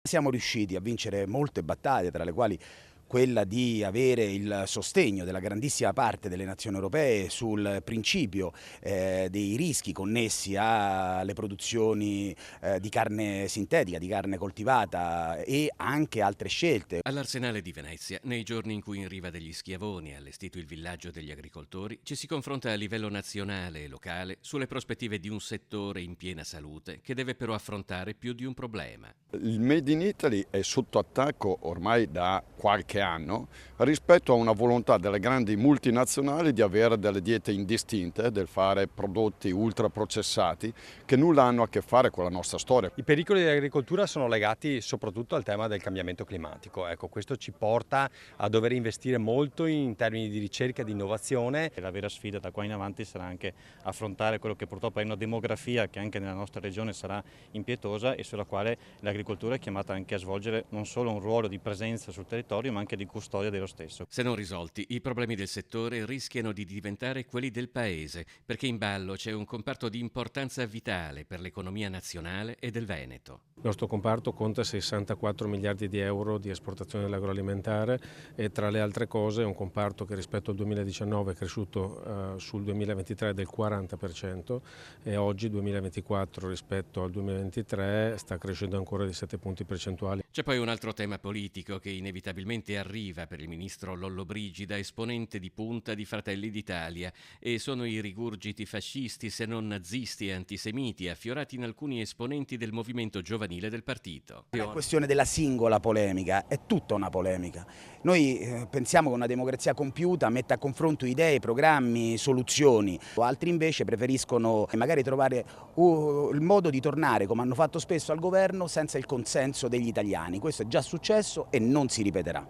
Siamo riusciti a vincere molte battaglie, tra le quali quella di avere il sostegno della grandissima parte delle nazioni europee sul principio dei rischi connessi alle produzioni di carne sintetica, di carne coltivata e anche altre scelte. All'Arsenale di Venezia, nei giorni in cui in riva degli Schiavoni è allestito il villaggio degli agricoltori, ci si confronta a livello nazionale e locale sulle prospettive di un settore in piena salute che deve però affrontare più di un problema. Il Made in Italy è sotto attacco ormai da qualche anno rispetto a una volontà delle grandi multinazionali di avere delle diete indistinte, del fare prodotti ultraprocessati che nulla hanno a che fare con la nostra storia. I pericoli dell'agricoltura sono legati soprattutto al tema del cambiamento climatico. Ecco, questo ci porta a dover investire molto in termini di ricerca e di innovazione. La vera sfida da qua in avanti sarà anche affrontare quello che purtroppo è una demografia che anche nella nostra regione sarà impietosa e sulla quale l'agricoltura è chiamata anche a svolgere non solo un ruolo di presenza sul territorio ma anche di custodia dello stesso. Se non risolti, i problemi del settore rischiano di diventare quelli del paese, perché in ballo c'è un comparto di importanza vitale per l'economia nazionale e del Veneto. Il nostro comparto conta 64 miliardi di euro di esportazione dell'agroalimentare e tra le altre cose è un comparto che rispetto al 2019 è cresciuto sul 2023 del 40% e oggi 2024 rispetto al 2023 sta crescendo ancora di 7 punti percentuali. C'è poi un altro tema politico che inevitabilmente arriva per il ministro Lollobrigida, esponente di punta di Fratelli d'Italia, e sono i rigurgiti fascisti, se non nazisti e antisemiti, affiorati in alcuni esponenti del movimento giovanile del partito. Non è questione della singola polemica, è tutta una polemica. Noi pensiamo che una democrazia compiuta metta a confronto idee, programmi, soluzioni. Altri invece preferiscono magari trovare il modo di tornare, come hanno fatto spesso, al governo senza il consenso degli italiani. Questo è già successo e non si ripeterà.